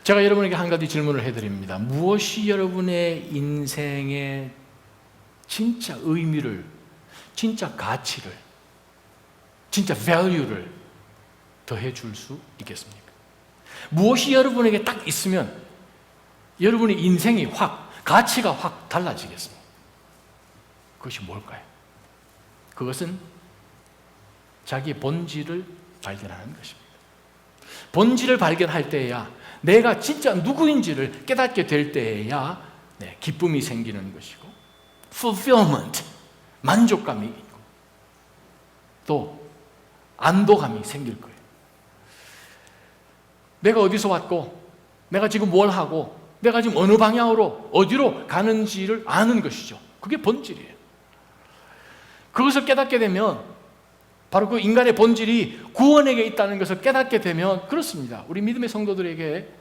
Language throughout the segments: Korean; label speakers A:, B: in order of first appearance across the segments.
A: 제가 여러분에게 한 가지 질문을 해드립니다. 무엇이 여러분의 인생의 진짜 의미를, 진짜 가치를, 진짜 value를 더해 줄 수 있겠습니까? 무엇이 여러분에게 딱 있으면 여러분의 인생이 가치가 확 달라지겠습니까? 그것이 뭘까요? 그것은 자기의 본질을 발견하는 것입니다. 본질을 발견할 때에야, 내가 진짜 누구인지를 깨닫게 될 때에야 기쁨이 생기는 것이고, fulfillment, 만족감이 있고, 또 안도감이 생길 거예요. 내가 어디서 왔고, 내가 지금 뭘 하고, 내가 지금 어느 방향으로 어디로 가는지를 아는 것이죠. 그게 본질이에요. 그것을 깨닫게 되면, 바로 그 인간의 본질이 구원에게 있다는 것을 깨닫게 되면, 그렇습니다, 우리 믿음의 성도들에게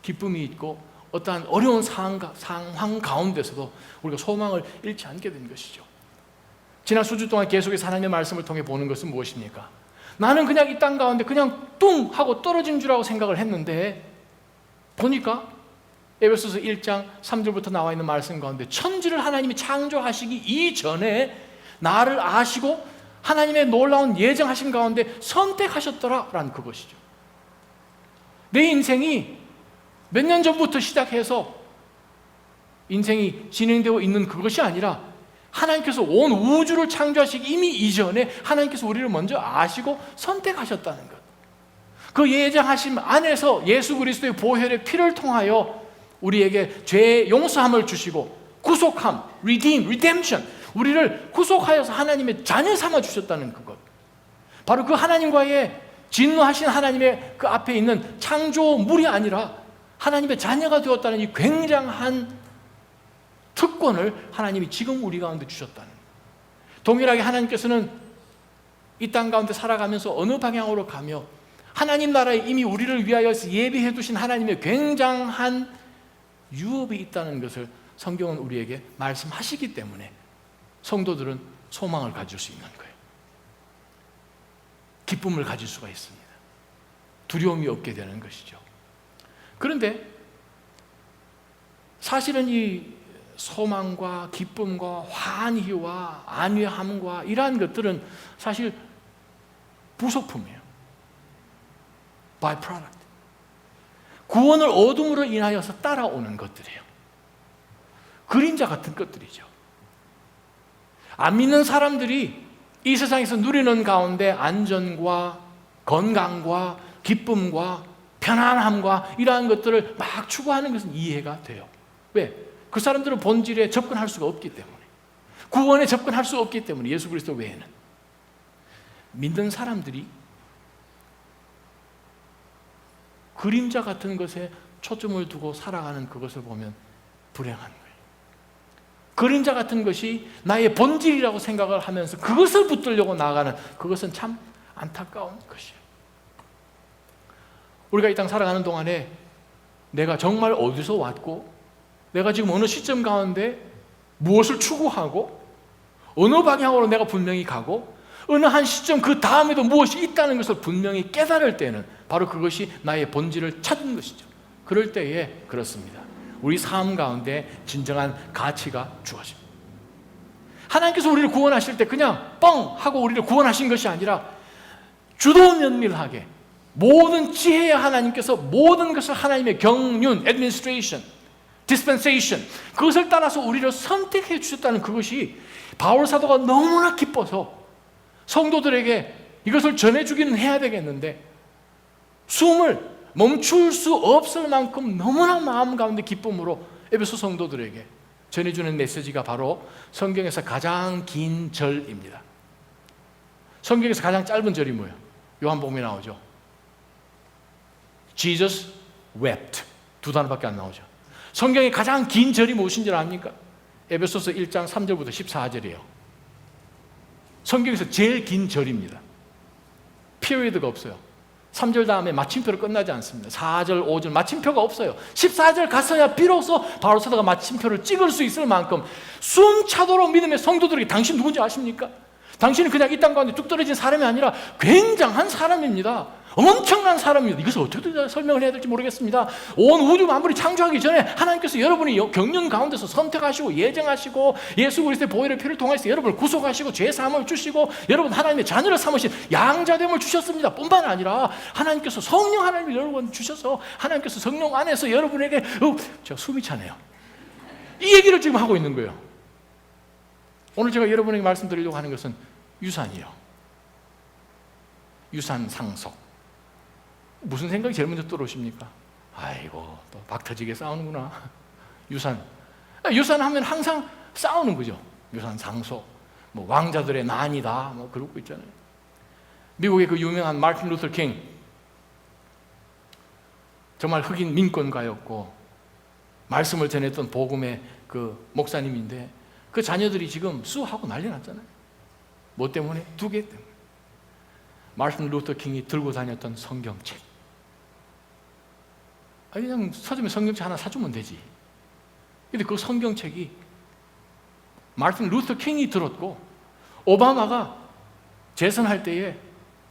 A: 기쁨이 있고 어떠한 어려운 상황 가운데서도 우리가 소망을 잃지 않게 된 것이죠. 지난 수주 동안 계속해서 하나님의 말씀을 통해 보는 것은 무엇입니까? 나는 그냥 이 땅 가운데 그냥 뚱 하고 떨어진 줄 알고 생각을 했는데, 보니까 에베소서 1장 3절부터 나와 있는 말씀 가운데 천지를 하나님이 창조하시기 이전에 나를 아시고 하나님의 놀라운 예정하신 가운데 선택하셨더라라는 그것이죠. 내 인생이 몇 년 전부터 시작해서 인생이 진행되어 있는 그것이 아니라, 하나님께서 온 우주를 창조하시기 이미 이전에 하나님께서 우리를 먼저 아시고 선택하셨다는 것. 그 예정하심 안에서 예수 그리스도의 보혈의 피를 통하여 우리에게 죄의 용서함을 주시고, 구속함, redemption, 우리를 구속하여서 하나님의 자녀 삼아 주셨다는 그것. 바로 그 하나님과의 진노하신 하나님의 그 앞에 있는 창조물이 아니라 하나님의 자녀가 되었다는 이 굉장한 특권을 하나님이 지금 우리 가운데 주셨다는 거예요. 동일하게 하나님께서는 이 땅 가운데 살아가면서 어느 방향으로 가며 하나님 나라에 이미 우리를 위하여 예비해 두신 하나님의 굉장한 유업이 있다는 것을 성경은 우리에게 말씀하시기 때문에 성도들은 소망을 가질 수 있는 거예요. 기쁨을 가질 수가 있습니다. 두려움이 없게 되는 것이죠. 그런데 사실은 이 소망과 기쁨과 환희와 안위함과 이러한 것들은 사실 부속품이에요. byproduct. 구원을 얻음으로 인하여서 따라오는 것들이에요. 그림자 같은 것들이죠. 안 믿는 사람들이 이 세상에서 누리는 가운데 안전과 건강과 기쁨과 편안함과 이러한 것들을 막 추구하는 것은 이해가 돼요. 왜? 그 사람들은 본질에 접근할 수가 없기 때문에, 구원에 접근할 수 없기 때문에, 예수 그리스도 외에는. 믿는 사람들이 그림자 같은 것에 초점을 두고 살아가는 그것을 보면 불행한 거예요. 그림자 같은 것이 나의 본질이라고 생각을 하면서 그것을 붙들려고 나아가는, 그것은 참 안타까운 것이에요. 우리가 이 땅 살아가는 동안에 내가 정말 어디서 왔고, 내가 지금 어느 시점 가운데 무엇을 추구하고, 어느 방향으로 내가 분명히 가고, 어느 한 시점 그 다음에도 무엇이 있다는 것을 분명히 깨달을 때는 바로 그것이 나의 본질을 찾은 것이죠. 그럴 때에 그렇습니다, 우리 삶 가운데 진정한 가치가 주어집니다. 하나님께서 우리를 구원하실 때 그냥 뻥 하고 우리를 구원하신 것이 아니라 주도 면밀하게 모든 지혜의 하나님께서 모든 것을 하나님의 경륜, administration, dispensation, 그것을 따라서 우리를 선택해 주셨다는 그것이 바울 사도가 너무나 기뻐서 성도들에게 이것을 전해주기는 해야 되겠는데 숨을 멈출 수 없을 만큼 너무나 마음 가운데 기쁨으로 에베소 성도들에게 전해주는 메시지가 바로 성경에서 가장 긴 절입니다. 성경에서 가장 짧은 절이 뭐예요? 요한복음에 나오죠. Jesus wept. 2단어밖에 안 나오죠. 성경의 가장 긴 절이 무엇인 줄 압니까? 에베소서 1장 3절부터 14절이에요. 성경에서 제일 긴 절입니다. 피리어드가 없어요. 3절 다음에 마침표로 끝나지 않습니다. 4절, 5절 마침표가 없어요. 14절 갔어야 비로소 바울 사도가 마침표를 찍을 수 있을 만큼 숨차도록 믿음의 성도들에게, 당신 누군지 아십니까? 당신은 그냥 이 땅 가운데 뚝 떨어진 사람이 아니라 굉장한 사람입니다. 엄청난 사람입니다. 이것을 어떻게 설명을 해야 될지 모르겠습니다. 온 우주 만물이 창조하기 전에 하나님께서 여러분이 경륜 가운데서 선택하시고 예정하시고 예수 그리스도의 보혈의 피를 통해서 여러분을 구속하시고 죄 사함을 주시고 여러분 하나님의 자녀를 삼으신 양자됨을 주셨습니다. 뿐만 아니라 하나님께서 성령 하나님을 여러분 주셔서 하나님께서 성령 안에서 여러분에게 제가 숨이 차네요. 이 얘기를 지금 하고 있는 거예요. 오늘 제가 여러분에게 말씀드리려고 하는 것은 유산이요. 유산 상속. 무슨 생각이 제일 먼저 들어오십니까? 아이고, 또 박 터지게 싸우는구나. 유산. 유산 하면 항상 싸우는 거죠. 유산 상속. 뭐 왕자들의 난이다. 뭐 그러고 있잖아요. 미국의 그 유명한 마틴 루터 킹. 정말 흑인 민권가였고 말씀을 전했던 복음의 그 목사님인데 그 자녀들이 지금 수하고 난리 났잖아요. 뭐 때문에? 두 개 때문에. 마틴 루터 킹이 들고 다녔던 성경책. 그냥 서점에 성경책 하나 사주면 되지. 근데 그 성경책이 마틴 루터 킹이 들었고 오바마가 재선할 때에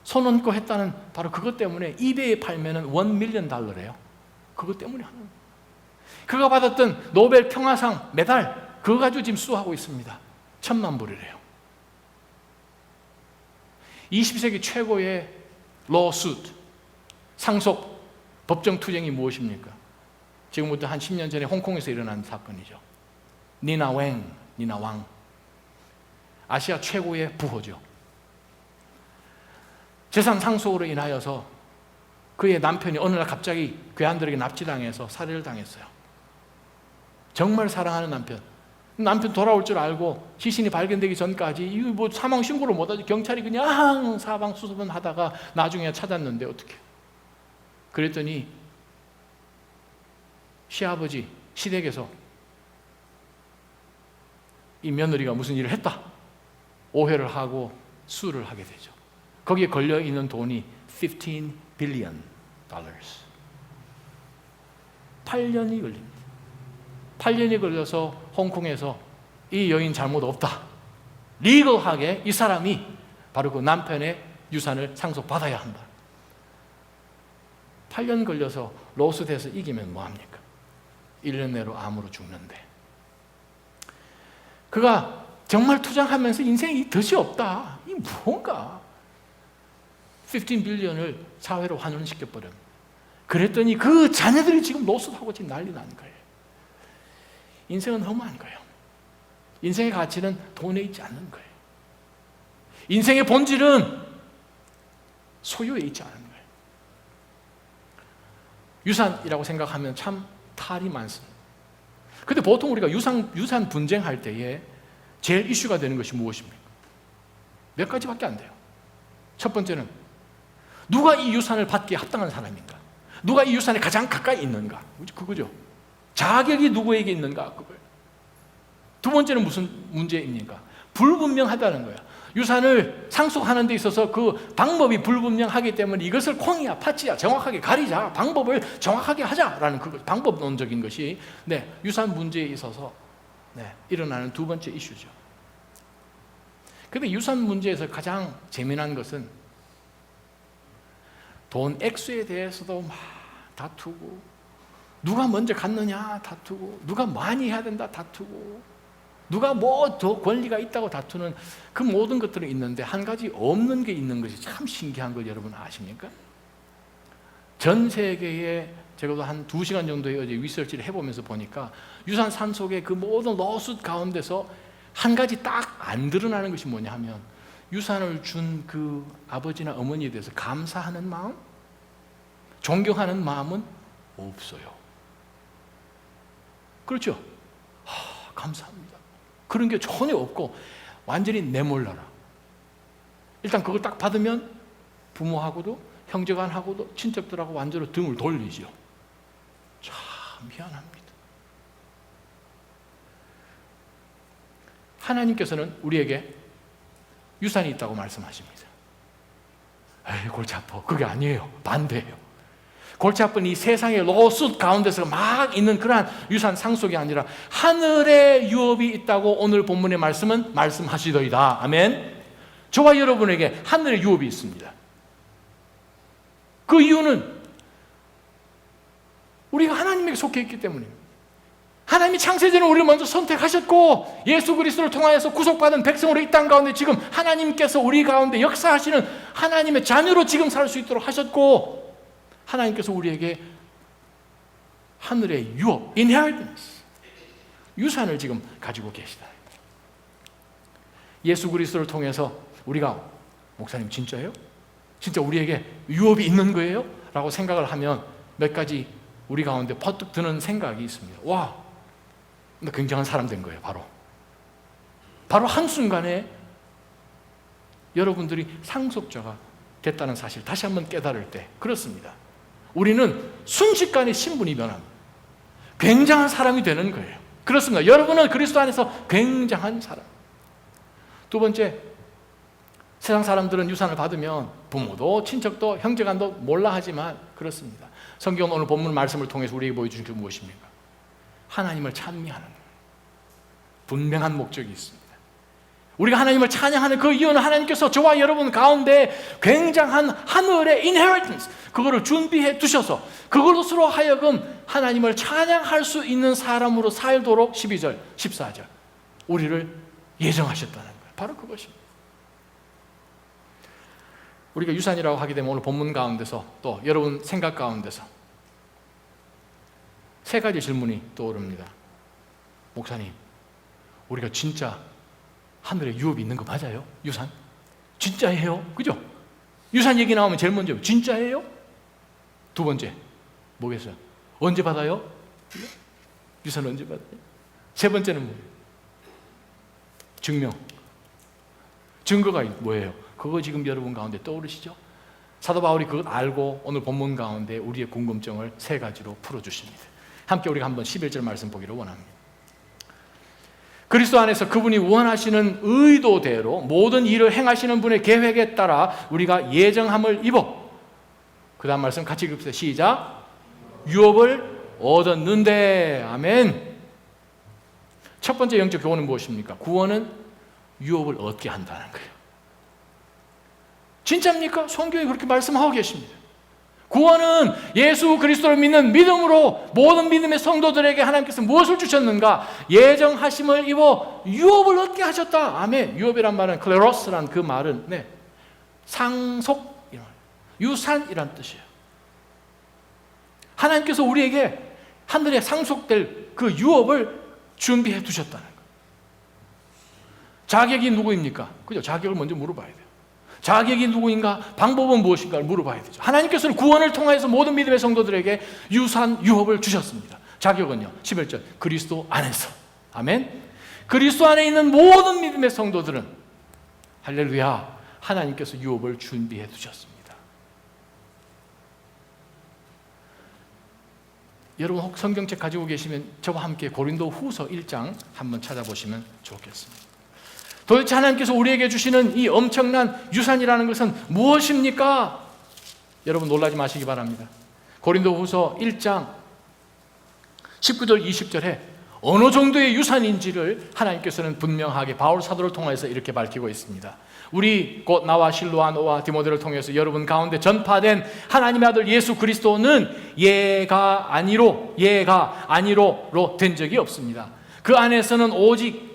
A: 손 얹고 했다는 바로 그것 때문에 이베이에 팔면은 $1,000,000래요. 그것 때문에 하는 거예요. 그가 받았던 노벨 평화상 메달 그거 가지고 지금 수하고 있습니다. 1,000,000불이래요. 20세기 최고의 lawsuit, 상속 법정 투쟁이 무엇입니까? 지금부터 한 10년 전에 홍콩에서 일어난 사건이죠. 니나 왕. 아시아 최고의 부호죠. 재산 상속으로 인하여서 그의 남편이 어느 날 갑자기 괴한들에게 납치당해서 살해를 당했어요. 정말 사랑하는 남편 돌아올 줄 알고 시신이 발견되기 전까지 이거 뭐 사망 신고를 못하지 경찰이 그냥 사방 수습은 하다가 나중에 찾았는데 어떻게? 그랬더니 시아버지 시댁에서 이 며느리가 무슨 일을 했다 오해를 하고 수를 하게 되죠. 거기에 걸려 있는 돈이 $15 billion. 8년이 걸립니다. 8년이 걸려서 홍콩에서 이 여인 잘못 없다. 리거하게 이 사람이 바로 그 남편의 유산을 상속받아야 한다. 8년 걸려서 로스트에서 이기면 뭐합니까? 1년 내로 암으로 죽는데 그가 정말 투쟁하면서 인생이 덫이 없다. 이 뭔가 15 빌리언을 사회로 환원시켜버렸. 그랬더니 그 자녀들이 지금 로스트하고 지금 난리 난 거예요. 인생은 험한 거예요. 인생의 가치는 돈에 있지 않는 거예요. 인생의 본질은 소유에 있지 않은 거예요. 유산이라고 생각하면 참 탈이 많습니다. 근데 보통 우리가 유산 분쟁할 때에 제일 이슈가 되는 것이 무엇입니까? 몇 가지밖에 안 돼요. 첫 번째는 누가 이 유산을 받기에 합당한 사람인가? 누가 이 유산에 가장 가까이 있는가? 그거죠. 자격이 누구에게 있는가? 그거예요. 두 번째는 무슨 문제입니까? 불분명하다는 거예요. 유산을 상속하는 데 있어서 그 방법이 불분명하기 때문에 이것을 콩이야 팥이야 정확하게 가리자, 방법을 정확하게 하자라는 그 방법론적인 것이 유산 문제에 있어서 일어나는 두 번째 이슈죠. 그런데 유산 문제에서 가장 재미난 것은 돈 액수에 대해서도 막 다투고 누가 먼저 갔느냐 다투고 누가 많이 해야 된다 다투고 누가 뭐 더 권리가 있다고 다투는 그 모든 것들은 있는데 한 가지 없는 게 있는 것이 참 신기한 걸 여러분 아십니까? 전 세계에 제가 한 2시간 정도의 어제 리서치를 해보면서 보니까 유산 상속의 그 모든 러스트 가운데서 한 가지 딱 안 드러나는 것이 뭐냐 하면 유산을 준 그 아버지나 어머니에 대해서 감사하는 마음, 존경하는 마음은 없어요. 그렇죠? 감사합니다. 그런 게 전혀 없고 완전히 내몰라라. 일단 그걸 딱 받으면 부모하고도 형제간하고도 친척들하고 완전히 등을 돌리죠. 참 미안합니다. 하나님께서는 우리에게 유산이 있다고 말씀하십니다. 에이 골치 아파. 그게 아니에요. 반대예요. 골치 아픈 이 세상의 로스트 가운데서 막 있는 그러한 유산 상속이 아니라 하늘의 유업이 있다고 오늘 본문의 말씀은 말씀하시더이다. 아멘. 저와 여러분에게 하늘의 유업이 있습니다. 그 이유는 우리가 하나님에게 속해 있기 때문입니다. 하나님이 창세전에 우리를 먼저 선택하셨고 예수 그리스도를 통하여서 구속받은 백성으로 이 땅 가운데 지금 하나님께서 우리 가운데 역사하시는 하나님의 자녀로 지금 살 수 있도록 하셨고, 하나님께서 우리에게 하늘의 유업, inheritance, 유산을 지금 가지고 계시다. 예수 그리스도를 통해서 우리가 목사님 진짜예요? 진짜 우리에게 유업이 있는 거예요? 라고 생각을 하면 몇 가지 우리 가운데 퍼뜩 드는 생각이 있습니다. 와, 나 굉장한 사람 된 거예요. 바로 한순간에 여러분들이 상속자가 됐다는 사실 다시 한번 깨달을 때 그렇습니다. 우리는 순식간에 신분이 변합니다. 굉장한 사람이 되는 거예요. 그렇습니다. 여러분은 그리스도 안에서 굉장한 사람. 두 번째, 세상 사람들은 유산을 받으면 부모도 친척도 형제간도 몰라 하지만 그렇습니다. 성경은 오늘 본문 말씀을 통해서 우리에게 보여주신 게 무엇입니까? 하나님을 찬미하는 분명한 목적이 있습니다. 우리가 하나님을 찬양하는 그 이유는 하나님께서 저와 여러분 가운데 굉장한 하늘의 inheritance, 그거를 준비해 두셔서 그것으로 하여금 하나님을 찬양할 수 있는 사람으로 살도록 12절, 14절 우리를 예정하셨다는 거예요. 바로 그것입니다. 우리가 유산이라고 하게 되면 오늘 본문 가운데서 또 여러분 생각 가운데서 세 가지 질문이 떠오릅니다. 목사님, 우리가 진짜 하늘에 유업이 있는 거 맞아요? 유산? 진짜예요? 그죠? 유산 얘기 나오면 제일 먼저 진짜예요? 두 번째 뭐겠어요? 언제 받아요? 유산 언제 받아요? 세 번째는 뭐예요? 증명. 증거가 뭐예요? 그거 지금 여러분 가운데 떠오르시죠? 사도 바울이 그것 알고 오늘 본문 가운데 우리의 궁금증을 세 가지로 풀어주십니다. 함께 우리가 한번 11절 말씀 보기를 원합니다. 그리스도 안에서 그분이 원하시는 의도대로 모든 일을 행하시는 분의 계획에 따라 우리가 예정함을 입어, 그 다음 말씀 같이 읽읍시다. 시작. 유업을 얻었는데. 아멘. 첫 번째 영적 교훈은 무엇입니까? 구원은 유업을 얻게 한다는 거예요. 진짜입니까? 성경이 그렇게 말씀하고 계십니다. 구원은 예수 그리스도를 믿는 믿음으로 모든 믿음의 성도들에게 하나님께서 무엇을 주셨는가? 예정하심을 입어 유업을 얻게 하셨다. 아멘. 유업이란 말은 클레로스란 그 말은 상속, 유산이란 뜻이에요. 하나님께서 우리에게 하늘에 상속될 그 유업을 준비해 두셨다는 거예요. 자격이 누구입니까? 그죠? 자격을 먼저 물어봐야 돼요. 자격이 누구인가? 방법은 무엇인가를 물어봐야 되죠. 하나님께서는 구원을 통해서 모든 믿음의 성도들에게 유산, 유업을 주셨습니다. 자격은요, 11절 그리스도 안에서. 아멘. 그리스도 안에 있는 모든 믿음의 성도들은 할렐루야, 하나님께서 유업을 준비해 두셨습니다. 여러분 혹 성경책 가지고 계시면 저와 함께 고린도 후서 1장 한번 찾아보시면 좋겠습니다. 도대체 하나님께서 우리에게 주시는 이 엄청난 유산이라는 것은 무엇입니까? 여러분 놀라지 마시기 바랍니다. 고린도후서 1장 19절 20절에 어느 정도의 유산인지를 하나님께서는 분명하게 바울 사도를 통해서 이렇게 밝히고 있습니다. 우리 곧 나와 실로아노와 디모데를 통해서 여러분 가운데 전파된 하나님의 아들 예수 그리스도는 예가 아니로로 된 적이 없습니다. 그 안에서는 오직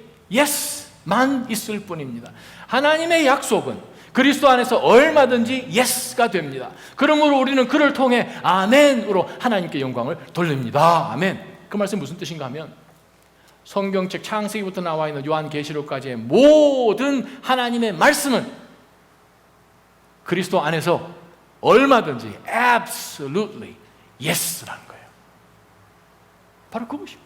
A: 만 있을 뿐입니다. 하나님의 약속은 그리스도 안에서 얼마든지 예스가 됩니다. 그러므로 우리는 그를 통해 아멘으로 하나님께 영광을 돌립니다. 아멘. 그 말씀 무슨 뜻인가 하면 성경책 창세기부터 나와 있는 요한계시록까지의 모든 하나님의 말씀은 그리스도 안에서 얼마든지 absolutely yes라는 거예요. 바로 그것입니다.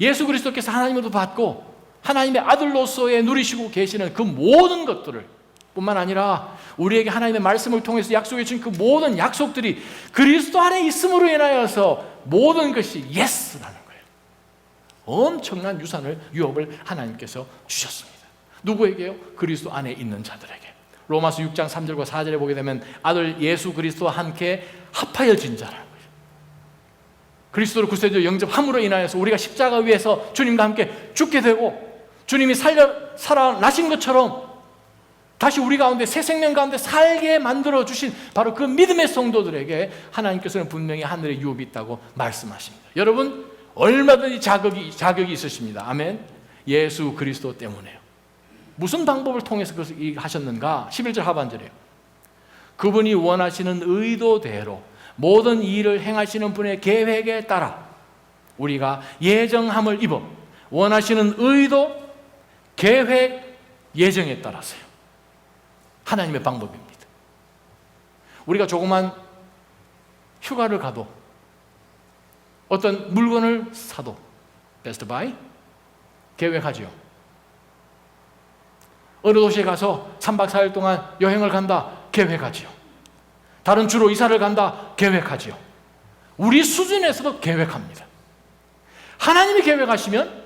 A: 예수 그리스도께서 하나님으로 받고 하나님의 아들로서의 누리시고 계시는 그 모든 것들을 뿐만 아니라 우리에게 하나님의 말씀을 통해서 약속해 주신 그 모든 약속들이 그리스도 안에 있음으로 인하여서 모든 것이 예스라는 거예요. 엄청난 유업을 하나님께서 주셨습니다. 누구에게요? 그리스도 안에 있는 자들에게. 로마서 6장 3절과 4절에 보게 되면 아들 예수 그리스도와 함께 합하여진 자라. 그리스도를 구세주로 영접함으로 인하여서 우리가 십자가 위에서 주님과 함께 죽게 되고 주님이 살아나신 것처럼 다시 우리 가운데 새 생명 가운데 살게 만들어주신 바로 그 믿음의 성도들에게 하나님께서는 분명히 하늘의 유업이 있다고 말씀하십니다. 여러분, 얼마든지 자격이 있으십니다. 아멘. 예수 그리스도 때문에요. 무슨 방법을 통해서 그것을 하셨는가? 11절 하반절이에요. 그분이 원하시는 의도대로 모든 일을 행하시는 분의 계획에 따라 우리가 예정함을 입어 원하시는 의도, 계획, 예정에 따라서요. 하나님의 방법입니다. 우리가 조그만 휴가를 가도 어떤 물건을 사도 베스트 바이 계획하지요. 어느 도시에 가서 3박 4일 동안 여행을 간다 계획하지요. 다른 주로 이사를 간다 계획하지요. 우리 수준에서도 계획합니다. 하나님이 계획하시면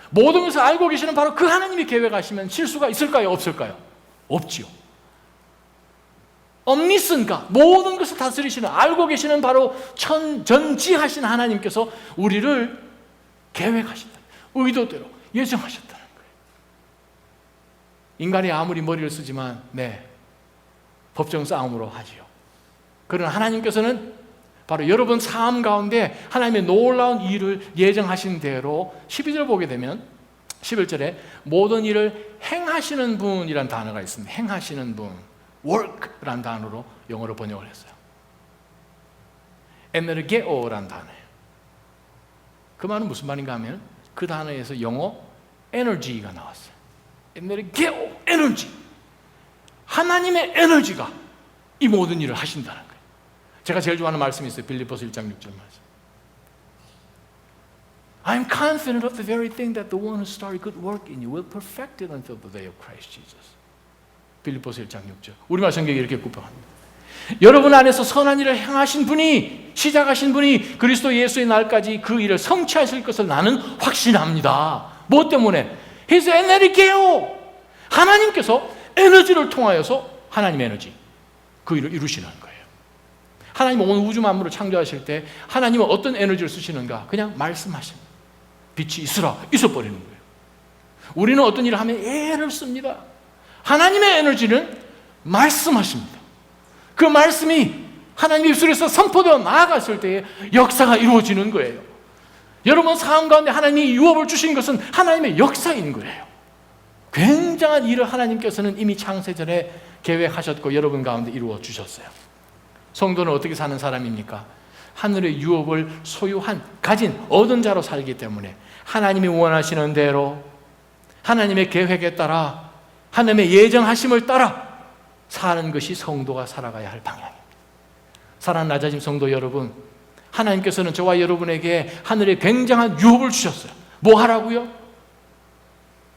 A: 모든 것을 알고 계시는 바로 그 하나님이 계획하시면 실수가 있을까요? 없을까요? 없지요. 엄니슨가 모든 것을 다스리시는 알고 계시는 바로 전지하신 하나님께서 우리를 계획하신다. 의도대로 예정하셨다는 거예요. 인간이 아무리 머리를 쓰지만 법정 싸움으로 하지요. 그러나 하나님께서는 바로 여러분 삶 가운데 하나님의 놀라운 일을 예정하신 대로 12절 보게 되면 11절에 모든 일을 행하시는 분이란 단어가 있습니다. 행하시는 분, work라는 단어로 영어로 번역을 했어요. 에너게오라는 단어예요. 그 말은 무슨 말인가 하면 그 단어에서 영어 에너지가 나왔어요. 에너게오, 에너지. 하나님의 에너지가 이 모든 일을 하신다는 거예요. 제가 제일 좋아하는 말씀이 있어요. 빌립보서 1장 6절 말씀. I am confident of the very thing that the one who started good work in you will perfect it until the day of Christ Jesus. 빌립보서 1장 6절. 우리말 성경이 이렇게 구별합니다. 여러분 안에서 선한 일을 행하신 분이, 시작하신 분이 그리스도 예수의 날까지 그 일을 성취하실 것을 나는 확신합니다. 무엇 때문에? His 에너지게요. 하나님께서 에너지를 통하여서 하나님의 에너지, 그 일을 이루시는 거예요. 하나님은 온 우주 만물을 창조하실 때 하나님은 어떤 에너지를 쓰시는가? 그냥 말씀하십니다. 빛이 있으라, 있어버리는 거예요. 우리는 어떤 일을 하면 애를 씁니다. 하나님의 에너지는 말씀하십니다. 그 말씀이 하나님의 입술에서 선포되어 나아갔을 때에 역사가 이루어지는 거예요. 여러분 삶 가운데 하나님이 유업을 주신 것은 하나님의 역사인 거예요. 굉장한 일을 하나님께서는 이미 창세전에 계획하셨고 여러분 가운데 이루어 주셨어요. 성도는 어떻게 사는 사람입니까? 하늘의 유업을 소유한, 가진, 얻은 자로 살기 때문에 하나님이 원하시는 대로 하나님의 계획에 따라 하나님의 예정하심을 따라 사는 것이 성도가 살아가야 할 방향입니다. 사랑하는 낮아짐 성도 여러분, 하나님께서는 저와 여러분에게 하늘의 굉장한 유업을 주셨어요. 뭐 하라고요?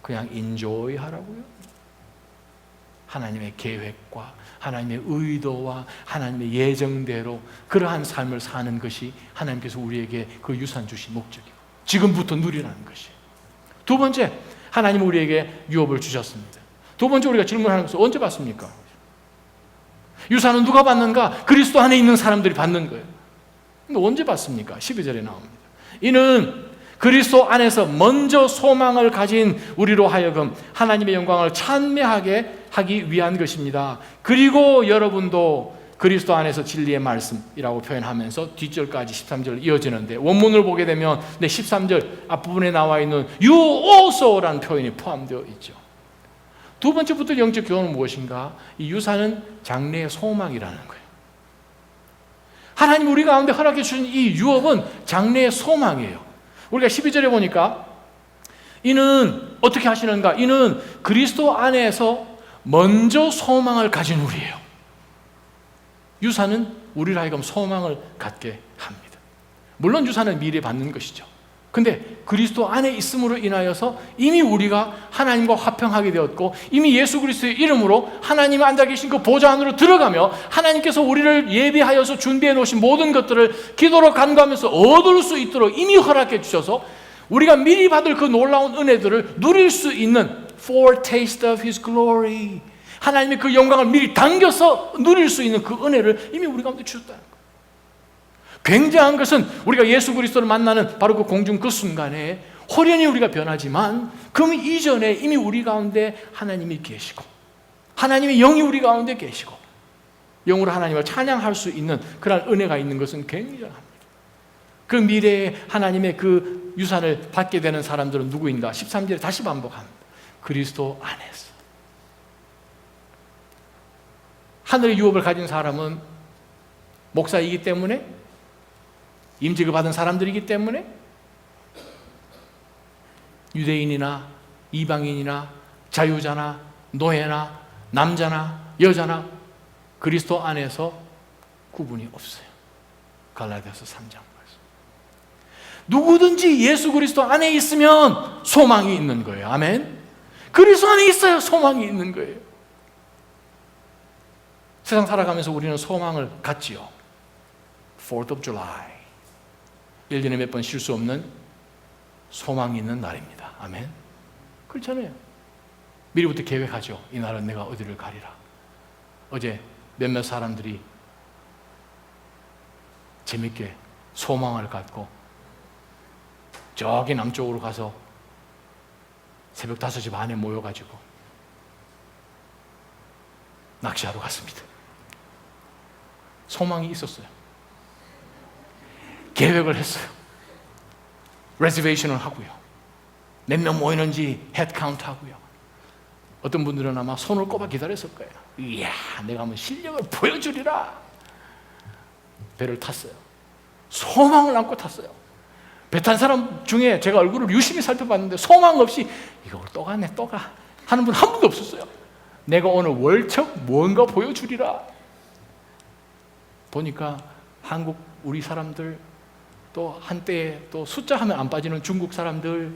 A: 그냥 인조이 하라고요? 하나님의 계획과 하나님의 의도와 하나님의 예정대로 그러한 삶을 사는 것이 하나님께서 우리에게 그 유산 주신 목적이고 지금부터 누리라는 것이에요. 두 번째, 하나님은 우리에게 유업을 주셨습니다. 두 번째 우리가 질문하는 것은 언제 받습니까? 유산은 누가 받는가? 그리스도 안에 있는 사람들이 받는 거예요. 근데 언제 받습니까? 12절에 나옵니다. 이는 그리스도 안에서 먼저 소망을 가진 우리로 하여금 하나님의 영광을 찬미하게 하기 위한 것입니다. 그리고 여러분도 그리스도 안에서 진리의 말씀이라고 표현하면서 뒷절까지 13절 이어지는데 원문을 보게 되면 13절 앞부분에 나와 있는 You also라는 표현이 포함되어 있죠. 두 번째 붙을 영적 교훈은 무엇인가? 이 유산은 장래의 소망이라는 거예요. 하나님 우리 가운데 허락해 주신 이 유업은 장래의 소망이에요. 우리가 12절에 보니까 이는 어떻게 하시는가? 이는 그리스도 안에서 먼저 소망을 가진 우리예요. 유산은 우리로 하여금 소망을 갖게 합니다. 물론 유산은 미래에 받는 것이죠. 근데 그리스도 안에 있음으로 인하여서 이미 우리가 하나님과 화평하게 되었고 이미 예수 그리스도의 이름으로 하나님 앉아 계신 그 보좌 안으로 들어가며 하나님께서 우리를 예비하여서 준비해 놓으신 모든 것들을 기도로 간구하면서 얻을 수 있도록 이미 허락해 주셔서 우리가 미리 받을 그 놀라운 은혜들을 누릴 수 있는 foretaste of His glory, 하나님의 그 영광을 미리 당겨서 누릴 수 있는 그 은혜를 이미 우리 가운데 주셨다는 거예요. 굉장한 것은 우리가 예수 그리스도를 만나는 바로 그 공중 그 순간에 호련히 우리가 변하지만 그 이전에 이미 우리 가운데 하나님이 계시고 하나님의 영이 우리 가운데 계시고 영으로 하나님을 찬양할 수 있는 그런 은혜가 있는 것은 굉장합니다. 그 미래에 하나님의 그 유산을 받게 되는 사람들은 누구인가? 13절에 다시 반복합니다. 그리스도 안에서. 하늘의 유업을 가진 사람은 목사이기 때문에, 임직을 받은 사람들이기 때문에, 유대인이나 이방인이나 자유자나 노예나 남자나 여자나 그리스도 안에서 구분이 없어요. 갈라디아서 3장 말씀. 누구든지 예수 그리스도 안에 있으면 소망이 있는 거예요. 아멘. 그리스도 안에 있어야 소망이 있는 거예요. 세상 살아가면서 우리는 소망을 갖지요. 4th of July. 1년에 몇 번 쉴 수 없는 소망이 있는 날입니다. 아멘. 그렇잖아요. 미리부터 계획하죠. 이날은 내가 어디를 가리라. 어제 몇몇 사람들이 재밌게 소망을 갖고 저기 남쪽으로 가서 새벽 5시 반에 모여가지고 낚시하러 갔습니다. 소망이 있었어요. 계획을 했어요. 레저베이션을 하고요. 몇 명 모이는지 헤드 카운트 하고요. 어떤 분들은 아마 손을 꼽아 기다렸을 거예요. 이야, 내가 한번 실력을 보여주리라. 배를 탔어요. 소망을 안고 탔어요. 배 탄 사람 중에 제가 얼굴을 유심히 살펴봤는데 소망 없이 이거 또 가네 또 가 하는 분 한 분도 없었어요. 내가 오늘 월척 뭔가 보여주리라. 보니까 한국 우리 사람들, 또 한때에 또 숫자 하면 안 빠지는 중국 사람들,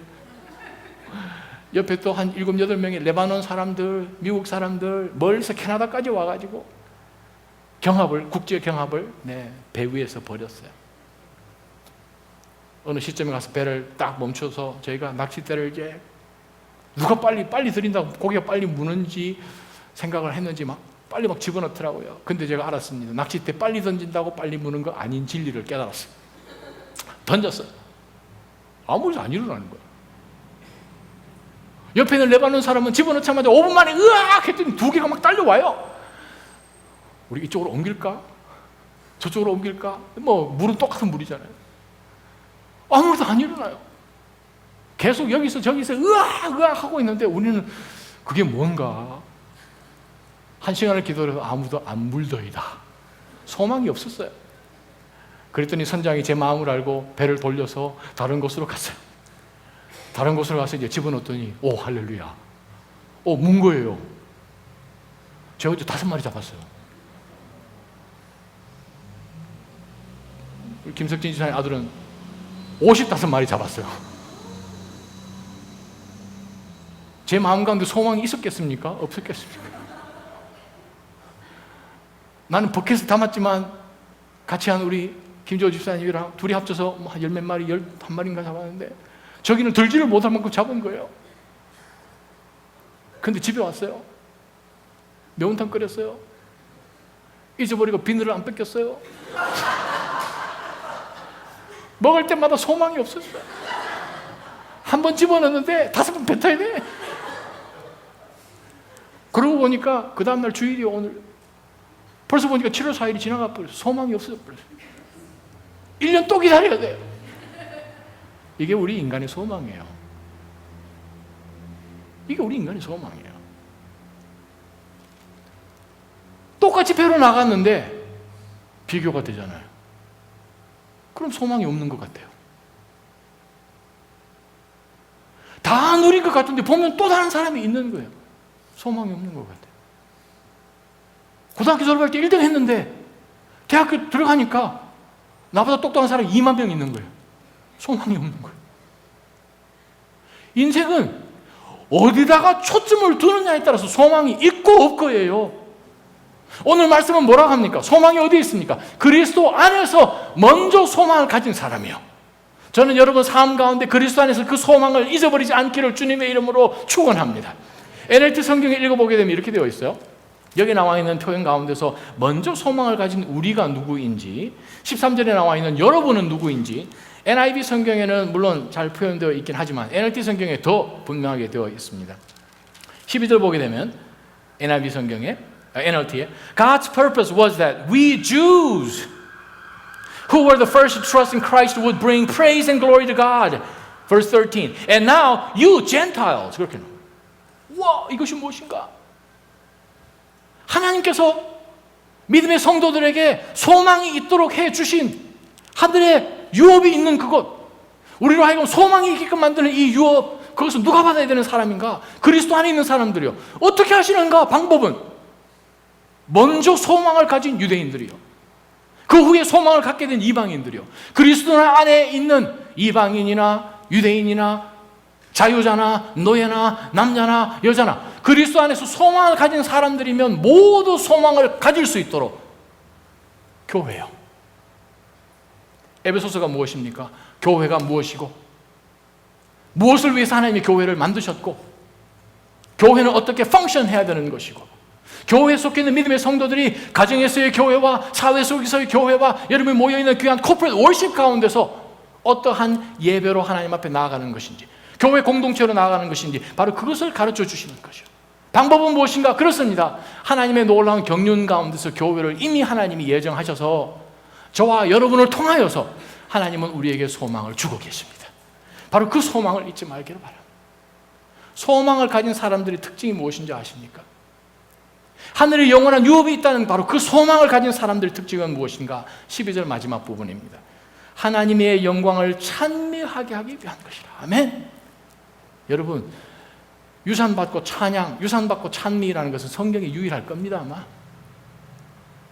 A: 옆에 또 한 7, 8명의 레바논 사람들, 미국 사람들, 멀리서 캐나다까지 와가지고 국제 경합을 배 위에서 벌였어요. 어느 시점에 가서 배를 딱 멈춰서 저희가 낚싯대를 이제 누가 빨리 들인다고 고기가 빨리 무는지 생각을 했는지 빨리 집어넣더라고요. 근데 제가 알았습니다. 낚싯대 빨리 던진다고 빨리 무는 거 아닌 진리를 깨달았어요. 던졌어요. 아무 일도 안 일어나는 거예요. 옆에 있는 레바논 사람은 집어넣자마자 5분 만에 으악 했더니 2개가 막 딸려와요. 우리 이쪽으로 옮길까? 저쪽으로 옮길까? 물은 똑같은 물이잖아요. 아무것도 안 일어나요. 계속 여기서 저기서 으악 하고 있는데 우리는 그게 뭔가 1시간을 기도해서 아무도 안 물더이다. 소망이 없었어요. 그랬더니 선장이 제 마음을 알고 배를 돌려서 다른 곳으로 갔어요. 다른 곳으로 가서 이제 집어넣었더니 오 할렐루야. 문 거예요. 제가 어제 5마리 잡았어요. 우리 김석진 지사님 아들은 55마리 잡았어요. 제 마음 가운데 소망이 있었겠습니까? 없었겠습니까? 나는 버켓을 담았지만 같이 한 우리 김조호 집사님이랑 둘이 합쳐서 한 10몇 마리, 11마리인가 잡았는데 저기는 들지를 못할 만큼 잡은 거예요. 근데 집에 왔어요. 매운탕 끓였어요. 잊어버리고 비늘을 안 뺏겼어요. 먹을 때마다 소망이 없었어요. 한 번 집어넣었는데 5번 뱉어야 돼. 그러고 보니까 그 다음날 주일이 오늘 벌써 보니까 7월 4일이 지나가 버렸어요. 소망이 없어져 버렸어요. 1년 또 기다려야 돼요. 이게 우리 인간의 소망이에요. 이게 우리 인간의 소망이에요. 똑같이 배로 나갔는데 비교가 되잖아요. 그럼 소망이 없는 것 같아요. 다 누린 것 같은데 보면 또 다른 사람이 있는 거예요. 소망이 없는 것 같아요. 고등학교 졸업할 때 1등 했는데 대학교 들어가니까 나보다 똑똑한 사람이 2만 명 있는 거예요. 소망이 없는 거예요. 인생은 어디다가 초점을 두느냐에 따라서 소망이 있고 없고예요. 오늘 말씀은 뭐라고 합니까? 소망이 어디에 있습니까? 그리스도 안에서 먼저 소망을 가진 사람이요. 저는 여러분 삶 가운데 그리스도 안에서 그 소망을 잊어버리지 않기를 주님의 이름으로 축원합니다. NLT 성경에 읽어보게 되면 이렇게 되어 있어요. 여기 나와 있는 표현 가운데서 먼저 소망을 가진 우리가 누구인지, 13절에 나와 있는 여러분은 누구인지, NIV 성경에는 물론 잘 표현되어 있긴 하지만 NLT 성경에 더 분명하게 되어 있습니다. 12절 보게 되면 NIV 성경에, NLT에 God's purpose was that we Jews who were the first to trust in Christ would bring praise and glory to God. Verse 13. And now you Gentiles. 그렇게 나와요. 와, 이것이 무엇인가? 하나님께서 믿음의 성도들에게 소망이 있도록 해주신 하늘의 유업이 있는 그것, 우리로 하여금 소망이 있게끔 만드는 이 유업, 그것은 누가 받아야 되는 사람인가? 그리스도 안에 있는 사람들이요. 어떻게 하시는가? 방법은 먼저 소망을 가진 유대인들이요, 그 후에 소망을 갖게 된 이방인들이요, 그리스도 안에 있는 이방인이나 유대인이나 자유자나 노예나 남자나 여자나 그리스도 안에서 소망을 가진 사람들이면 모두 소망을 가질 수 있도록 교회요. 에베소서가 무엇입니까? 교회가 무엇이고 무엇을 위해서 하나님이 교회를 만드셨고 교회는 어떻게 펑션해야 되는 것이고 교회에 속해 있는 믿음의 성도들이 가정에서의 교회와 사회 속에서의 교회와 여러분이 모여있는 귀한 코퍼레이트 월십 가운데서 어떠한 예배로 하나님 앞에 나아가는 것인지, 교회 공동체로 나아가는 것인지, 바로 그것을 가르쳐 주시는 것이죠. 방법은 무엇인가? 그렇습니다. 하나님의 놀라운 경륜 가운데서 교회를 이미 하나님이 예정하셔서 저와 여러분을 통하여서 하나님은 우리에게 소망을 주고 계십니다. 바로 그 소망을 잊지 말기를 바랍니다. 소망을 가진 사람들의 특징이 무엇인지 아십니까? 하늘에 영원한 유업이 있다는 바로 그 소망을 가진 사람들의 특징은 무엇인가? 12절 마지막 부분입니다. 하나님의 영광을 찬미하게 하기 위한 것이라. 아멘. 여러분, 유산받고 찬양, 유산받고 찬미라는 것은 성경에 유일할 겁니다. 아마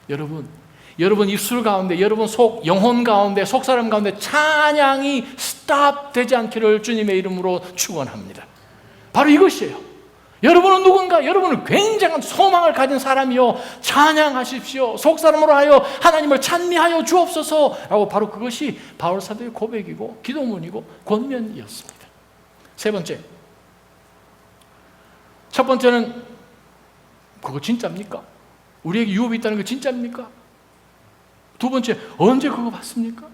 A: 여러분 입술 가운데, 여러분 속 영혼 가운데, 속사람 가운데 찬양이 스탑되지 않기를 주님의 이름으로 축원합니다. 바로 이것이에요. 여러분은 누군가? 여러분은 굉장한 소망을 가진 사람이요, 찬양하십시오. 속사람으로 하여 하나님을 찬미하여 주옵소서라고, 바로 그것이 바울 사도의 고백이고 기도문이고 권면이었습니다. 세 번째, 첫 번째는 그거 진짜입니까? 우리에게 유업이 있다는 거 진짜입니까? 두 번째, 언제 그거 봤습니까?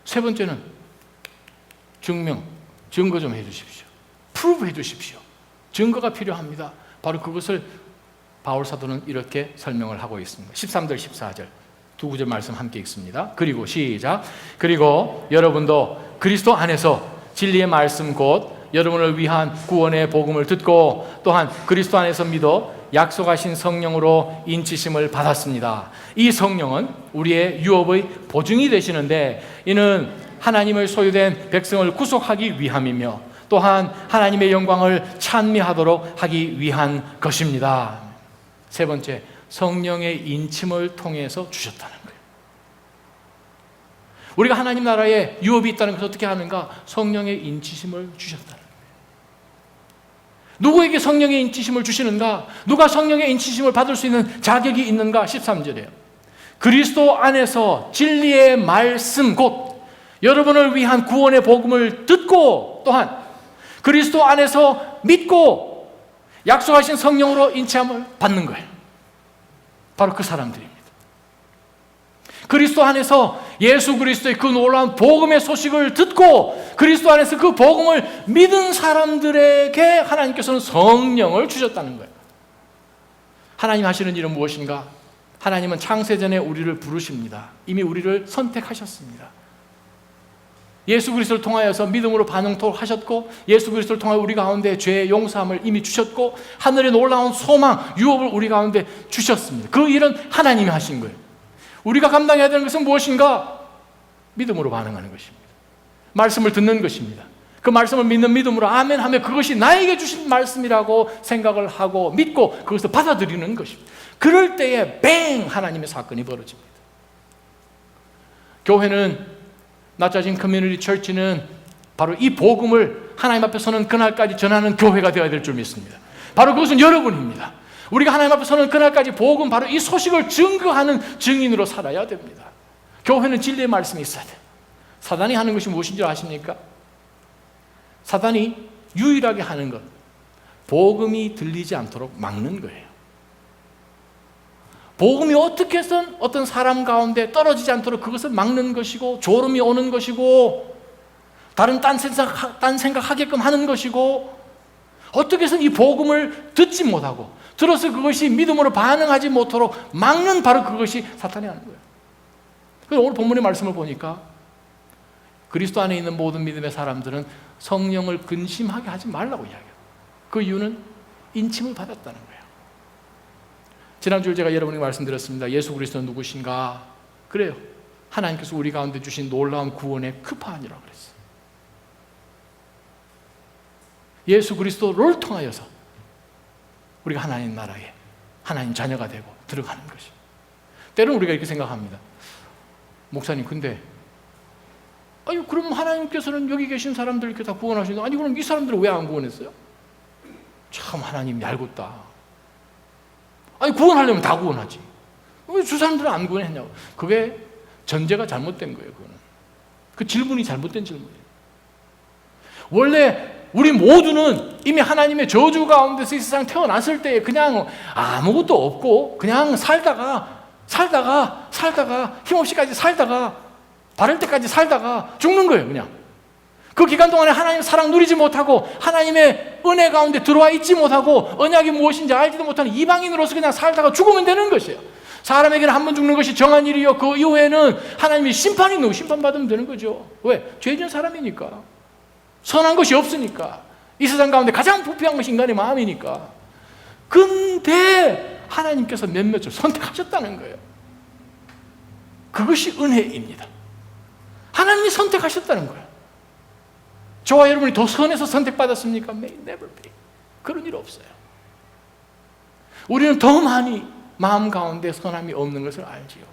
A: 세 번째는 증거 좀 해주십시오. 프루브 해주십시오. 증거가 필요합니다. 바로 그것을 바울 사도는 이렇게 설명을 하고 있습니다. 13절 14절 두 구절 말씀 함께 읽습니다. 그리고 시작. 그리고 여러분도 그리스도 안에서 진리의 말씀 곧 여러분을 위한 구원의 복음을 듣고 또한 그리스도 안에서 믿어 약속하신 성령으로 인치심을 받았습니다. 이 성령은 우리의 유업의 보증이 되시는데 이는 하나님의 소유된 백성을 구속하기 위함이며 또한 하나님의 영광을 찬미하도록 하기 위한 것입니다. 세 번째, 성령의 인침을 통해서 주셨다는 거예요. 우리가 하나님 나라에 유업이 있다는 것을 어떻게 하는가? 성령의 인치심을 주셨다는 거예요. 누구에게 성령의 인치심을 주시는가? 누가 성령의 인치심을 받을 수 있는 자격이 있는가? 13절이에요. 그리스도 안에서 진리의 말씀 곧 여러분을 위한 구원의 복음을 듣고 또한 그리스도 안에서 믿고 약속하신 성령으로 인치함을 받는 거예요. 바로 그 사람들입니다. 그리스도 안에서 예수 그리스도의 그 놀라운 복음의 소식을 듣고 그리스도 안에서 그 복음을 믿은 사람들에게 하나님께서는 성령을 주셨다는 거예요. 하나님 하시는 일은 무엇인가? 하나님은 창세전에 우리를 부르십니다. 이미 우리를 선택하셨습니다. 예수 그리스도를 통하여서 믿음으로 반응토록 하셨고 예수 그리스도를 통하여 우리 가운데 죄의 용서함을 이미 주셨고 하늘의 놀라운 소망, 유업을 우리 가운데 주셨습니다. 그 일은 하나님이 하신 거예요. 우리가 감당해야 되는 것은 무엇인가? 믿음으로 반응하는 것입니다. 말씀을 듣는 것입니다. 그 말씀을 믿는 믿음으로 아멘 하며 그것이 나에게 주신 말씀이라고 생각을 하고 믿고 그것을 받아들이는 것입니다. 그럴 때에 뱅! 하나님의 사건이 벌어집니다. 교회는 낮아진 커뮤니티 철치는 바로 이 복음을 하나님 앞에 서는 그날까지 전하는 교회가 되어야 될 줄 믿습니다. 바로 그것은 여러분입니다. 우리가 하나님 앞에 서는 그날까지 복음, 바로 이 소식을 증거하는 증인으로 살아야 됩니다. 교회는 진리의 말씀이 있어야 돼요. 사단이 하는 것이 무엇인지 아십니까? 사단이 유일하게 하는 것, 복음이 들리지 않도록 막는 거예요. 복음이 어떻게 해서든 어떤 사람 가운데 떨어지지 않도록 그것을 막는 것이고 졸음이 오는 것이고 다른 딴 생각하게끔 하는 것이고 어떻게 해서는 이 복음을 듣지 못하고 들어서 그것이 믿음으로 반응하지 못하도록 막는 바로 그것이 사탄이 하는 거예요. 그래서 오늘 본문의 말씀을 보니까 그리스도 안에 있는 모든 믿음의 사람들은 성령을 근심하게 하지 말라고 이야기해요. 그 이유는 인침을 받았다는 거예요. 지난주에 제가 여러분에게 말씀드렸습니다. 예수 그리스도는 누구신가? 그래요. 하나님께서 우리 가운데 주신 놀라운 구원의 급파한이라고 그랬어요. 예수 그리스도를 통하여서 우리가 하나님 나라에 하나님 자녀가 되고 들어가는 것이. 때로는 우리가 이렇게 생각합니다. 목사님, 근데 그럼 하나님께서는 여기 계신 사람들 이렇게 다 구원하시는데 아니 그럼 이 사람들은 왜 안 구원했어요? 참 하나님 얄궂다. 구원하려면 다 구원하지. 왜 저 사람들은 안 구원했냐고. 그게 전제가 잘못된 거예요. 그거는. 그 질문이 잘못된 질문이에요. 원래 우리 모두는 이미 하나님의 저주 가운데서 이 세상 태어났을 때 그냥 아무것도 없고 그냥 살다가 힘없이까지 살다가 바를 때까지 살다가 죽는 거예요. 그냥 그 기간 동안에 하나님의 사랑 누리지 못하고 하나님의 은혜 가운데 들어와 있지 못하고 언약이 무엇인지 알지도 못하는 이방인으로서 그냥 살다가 죽으면 되는 것이에요. 사람에게는 한 번 죽는 것이 정한 일이요 그 이후에는 하나님의 심판이 있는 거 심판받으면 되는 거죠. 왜? 죄진 사람이니까, 선한 것이 없으니까, 이 세상 가운데 가장 부패한 것이 인간의 마음이니까. 근데 하나님께서 몇몇을 선택하셨다는 거예요. 그것이 은혜입니다. 하나님이 선택하셨다는 거예요. 저와 여러분이 더 선해서 선택받았습니까? May never be. 그런 일 없어요. 우리는 더 많이 마음 가운데 선함이 없는 것을 알지요.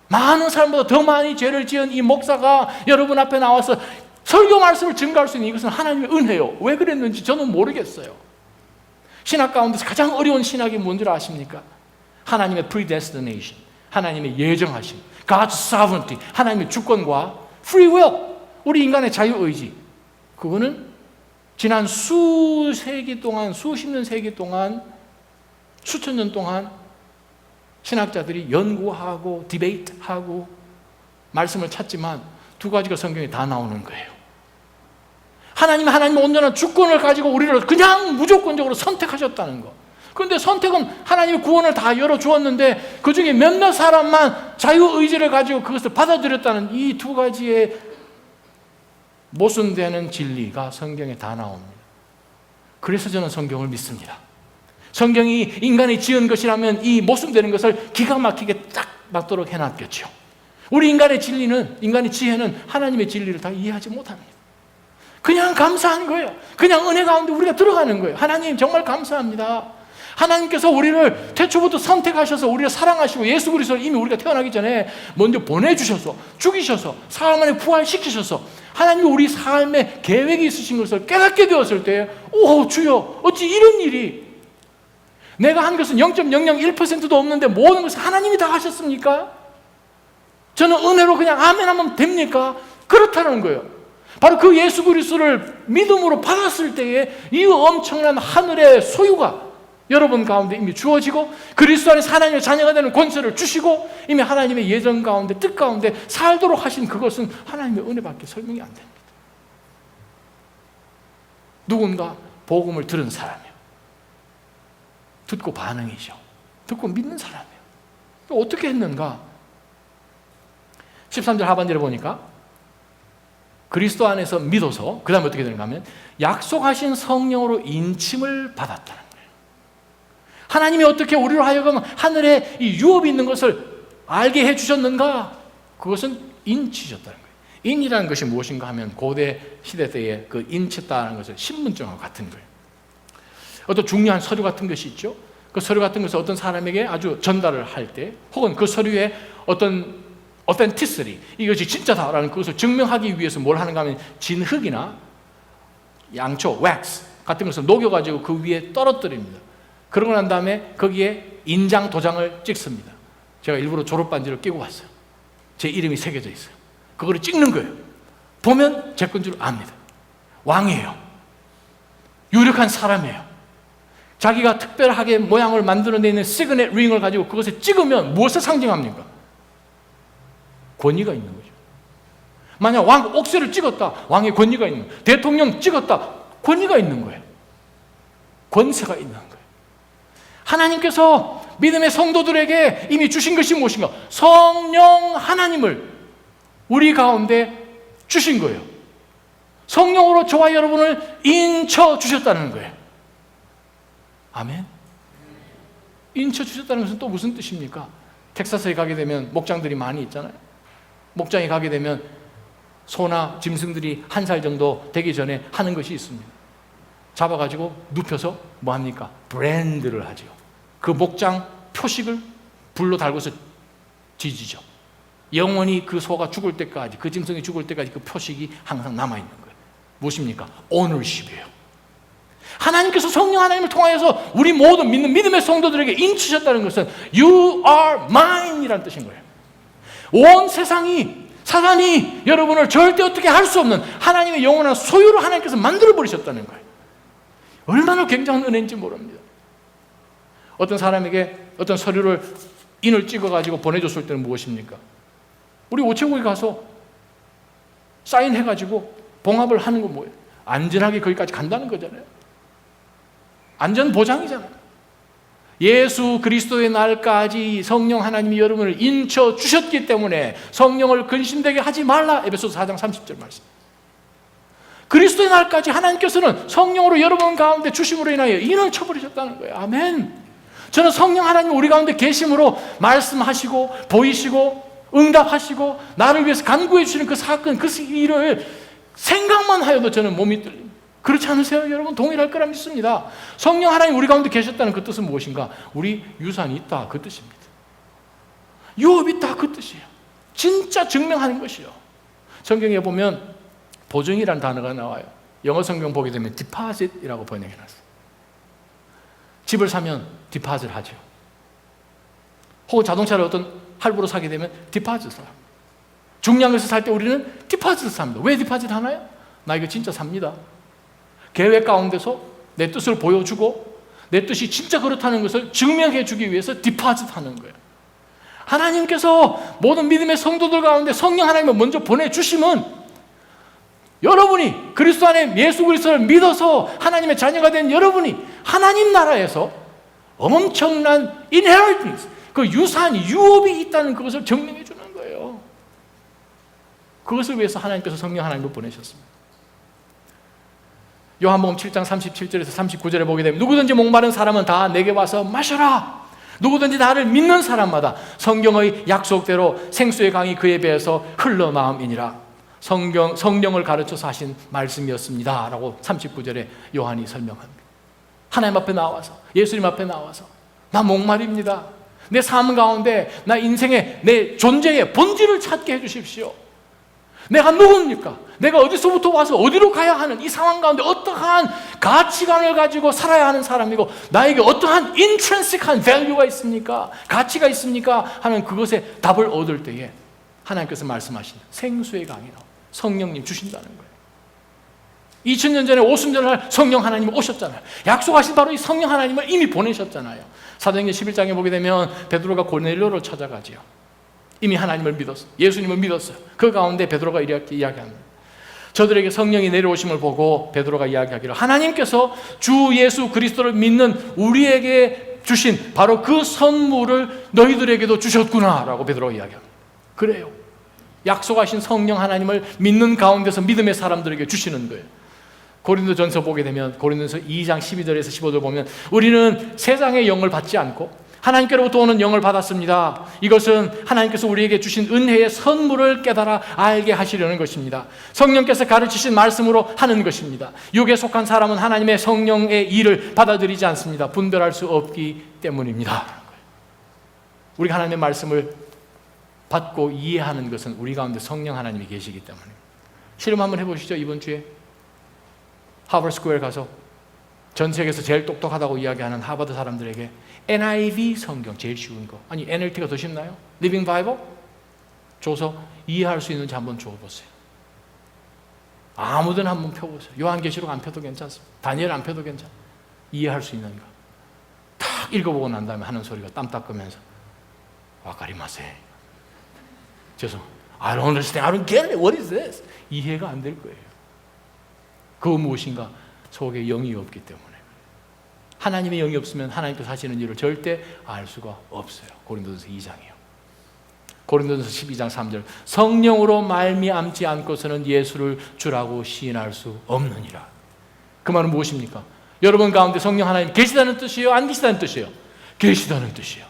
A: 많은 사람보다 더 많이 죄를 지은 이 목사가 여러분 앞에 나와서 설교 말씀을 증거할 수 있는 이것은 하나님의 은혜요. 왜 그랬는지 저는 모르겠어요. 신학 가운데서 가장 어려운 신학이 뭔지 아십니까? 하나님의 predestination, 하나님의 예정하심, God's sovereignty, 하나님의 주권과 free will, 우리 인간의 자유의지. 그거는 지난 수세기 동안, 수십 년 세기 동안, 수천 년 동안 신학자들이 연구하고 디베이트하고 말씀을 찾지만 두 가지가 성경에 다 나오는 거예요. 하나님은 온전한 주권을 가지고 우리를 그냥 무조건적으로 선택하셨다는 거. 그런데 선택은 하나님의 구원을 다 열어주었는데 그 중에 몇몇 사람만 자유의지를 가지고 그것을 받아들였다는 이 두 가지의 모순되는 진리가 성경에 다 나옵니다. 그래서 저는 성경을 믿습니다. 성경이 인간이 지은 것이라면 이 모순되는 것을 기가 막히게 딱 맞도록 해놨겠죠. 우리 인간의 진리는, 인간의 지혜는 하나님의 진리를 다 이해하지 못합니다. 그냥 감사한 거예요. 그냥 은혜 가운데 우리가 들어가는 거예요. 하나님 정말 감사합니다. 하나님께서 우리를 태초부터 선택하셔서 우리를 사랑하시고 예수 그리스도를 이미 우리가 태어나기 전에 먼저 보내주셔서 죽이셔서 사흘 만에 부활시키셔서 하나님이 우리 삶에 계획이 있으신 것을 깨닫게 되었을 때 오 주여 어찌 이런 일이, 내가 한 것은 0.001%도 없는데 모든 것을 하나님이 다 하셨습니까? 저는 은혜로 그냥 아멘 하면 됩니까? 그렇다는 거예요. 바로 그 예수 그리스도를 믿음으로 받았을 때에 이 엄청난 하늘의 소유가 여러분 가운데 이미 주어지고 그리스도 안에서 하나님의 자녀가 되는 권세를 주시고 이미 하나님의 예정 가운데 뜻 가운데 살도록 하신 그것은 하나님의 은혜밖에 설명이 안 됩니다. 누군가 복음을 들은 사람이요, 듣고 반응이죠. 듣고 믿는 사람이에요. 어떻게 했는가? 13절 하반절에 보니까 그리스도 안에서 믿어서 그 다음에 어떻게 되는가 하면 약속하신 성령으로 인침을 받았다는 거예요. 하나님이 어떻게 우리로 하여금 하늘에 이 유업이 있는 것을 알게 해주셨는가? 그것은 인치셨다는 거예요. 인이라는 것이 무엇인가 하면 고대 시대 때에 그 인쳤다는 것을 신분증하고 같은 거예요. 어떤 중요한 서류 같은 것이 있죠. 그 서류 같은 것을 어떤 사람에게 아주 전달을 할 때 혹은 그 서류에 어떤 authenticity, 이것이 진짜다라는 것을 증명하기 위해서 뭘 하는가 하면 진흙이나 양초, wax 같은 것을 녹여가지고 그 위에 떨어뜨립니다. 그러고 난 다음에 거기에 인장 도장을 찍습니다. 제가 일부러 졸업반지를 끼고 왔어요. 제 이름이 새겨져 있어요. 그거를 찍는 거예요. 보면 제 건 줄 압니다. 왕이에요. 유력한 사람이에요. 자기가 특별하게 모양을 만들어내는 시그넷 링을 가지고 그것을 찍으면 무엇을 상징합니까? 권위가 있는 거죠. 만약 왕 옥새를 찍었다, 왕의 권위가 있는 거예요. 대통령 찍었다, 권위가 있는 거예요. 권세가 있는 거예요. 하나님께서 믿음의 성도들에게 이미 주신 것이 무엇인가? 성령 하나님을 우리 가운데 주신 거예요. 성령으로 저와 여러분을 인쳐 주셨다는 거예요. 아멘. 인쳐 주셨다는 것은 또 무슨 뜻입니까? 텍사스에 가게 되면 목장들이 많이 있잖아요. 목장에 가게 되면 소나 짐승들이 1살 정도 되기 전에 하는 것이 있습니다. 잡아가지고 눕혀서 뭐합니까? 브랜드를 하죠. 그 목장 표식을 불로 달고서 지지죠. 영원히 그 소가 죽을 때까지, 그 짐승이 죽을 때까지 그 표식이 항상 남아있는 거예요. 무엇입니까? 오너십이에요. 하나님께서 성령 하나님을 통하여서 우리 모든 믿는 믿음의 성도들에게 인치셨다는 것은 You are mine 이라는 뜻인 거예요. 온 세상이, 사단이 여러분을 절대 어떻게 할 수 없는 하나님의 영원한 소유로 하나님께서 만들어버리셨다는 거예요. 얼마나 굉장한 은혜인지 모릅니다. 어떤 사람에게 어떤 서류를 인을 찍어가지고 보내줬을 때는 무엇입니까? 우리 우체국에 가서 사인해가지고 봉합을 하는 건 뭐예요? 안전하게 거기까지 간다는 거잖아요. 안전 보장이잖아요. 예수 그리스도의 날까지 성령 하나님이 여러분을 인쳐 주셨기 때문에 성령을 근심되게 하지 말라. 에베소서 4장 30절 말씀. 그리스도의 날까지 하나님께서는 성령으로 여러분 가운데 주심으로 인하여 인을 쳐버리셨다는 거예요. 아멘. 저는 성령 하나님 우리 가운데 계심으로 말씀하시고 보이시고 응답하시고 나를 위해서 간구해 주시는 그 사건, 그 일을 생각만 하여도 저는 몸이 떨립니다. 그렇지 않으세요? 여러분 동일할 거라 믿습니다. 성령 하나님 우리 가운데 계셨다는 그 뜻은 무엇인가? 우리 유산이 있다 그 뜻입니다. 유업이 있다 그 뜻이에요. 진짜 증명하는 것이요. 성경에 보면 보증이라는 단어가 나와요. 영어 성경 보게 되면 deposit이라고 번역해놨어요. 집을 사면 디파짓 하죠. 혹은 자동차를 어떤 할부로 사게 되면 디파짓을 사요. 중요한 것을 살 때 우리는 디파짓을 삽니다. 왜 디파짓 하나요? 나 이거 진짜 삽니다. 계획 가운데서 내 뜻을 보여주고 내 뜻이 진짜 그렇다는 것을 증명해 주기 위해서 디파짓 하는 거예요. 하나님께서 모든 믿음의 성도들 가운데 성령 하나님을 먼저 보내주시면 여러분이 그리스도 안에 예수 그리스도를 믿어서 하나님의 자녀가 된 여러분이 하나님 나라에서 엄청난 inheritance, 그 유산, 유업이 있다는 그것을 증명해 주는 거예요. 그것을 위해서 하나님께서 성령 하나님을 보내셨습니다. 요한복음 7장 37절에서 39절에 보게 되면 누구든지 목마른 사람은 다 내게 와서 마셔라. 누구든지 나를 믿는 사람마다 성경의 약속대로 생수의 강이 그의 배에서 흘러나옴이니라. 성령을 가르쳐서 하신 말씀이었습니다 라고 39절에 요한이 설명합니다. 하나님 앞에 나와서, 예수님 앞에 나와서 나 목마릅니다. 내 삶 가운데 나 인생의 내 존재의 본질을 찾게 해주십시오. 내가 누굽니까? 내가 어디서부터 와서 어디로 가야 하는 이 상황 가운데 어떠한 가치관을 가지고 살아야 하는 사람이고 나에게 어떠한 인트린식한 밸류가 있습니까? 가치가 있습니까? 하는 그것에 답을 얻을 때에 하나님께서 말씀하신 생수의 강이라고 성령님 주신다는 거예요. 2000년 전에 오순절날 성령 하나님이 오셨잖아요. 약속하신 바로 이 성령 하나님을 이미 보내셨잖아요. 사도행전 11장에 보게 되면 베드로가 고넬료를 찾아가지요. 이미 하나님을 믿었어요. 예수님을 믿었어요. 그 가운데 베드로가 이렇게 이야기합니다. 저들에게 성령이 내려오심을 보고 베드로가 이야기하기를 하나님께서 주 예수 그리스도를 믿는 우리에게 주신 바로 그 선물을 너희들에게도 주셨구나 라고 베드로가 이야기합니다. 그래요. 약속하신 성령 하나님을 믿는 가운데서 믿음의 사람들에게 주시는 거예요. 고린도전서 보게 되면 고린도전서 2장 12절에서 15절 보면 우리는 세상의 영을 받지 않고 하나님께로부터 오는 영을 받았습니다. 이것은 하나님께서 우리에게 주신 은혜의 선물을 깨달아 알게 하시려는 것입니다. 성령께서 가르치신 말씀으로 하는 것입니다. 육에 속한 사람은 하나님의 성령의 일을 받아들이지 않습니다. 분별할 수 없기 때문입니다. 우리가 하나님의 말씀을 받고 이해하는 것은 우리 가운데 성령 하나님이 계시기 때문입니다. 실험 한번 해보시죠. 이번 주에 하버드 스퀘어 가서 전 세계에서 제일 똑똑하다고 이야기하는 하버드 사람들에게 NIV 성경 제일 쉬운 거, 아니 NLT가 더 쉽나요? 리빙 바이블 줘서 이해할 수 있는지 한번 줘보세요. 아무든 한번 펴보세요. 요한계시록 안 펴도 괜찮습니다. 다니엘 안 펴도 괜찮아요. 이해할 수 있는가 딱 읽어보고 난 다음에 하는 소리가 땀 닦으면서 와카리마세 죄송 I don't understand, I don't get it, what is this? 이해가 안 될 거예요. 그 무엇인가 속에 영이 없기 때문에 하나님의 영이 없으면 하나님께서 하시는 일을 절대 알 수가 없어요. 고린도전서 2장이요. 고린도전서 12장 3절 성령으로 말미암지 않고서는 예수를 주라고 시인할 수 없느니라. 그 말은 무엇입니까? 여러분 가운데 성령 하나님 계시다는 뜻이에요? 안 계시다는 뜻이에요? 계시다는 뜻이에요.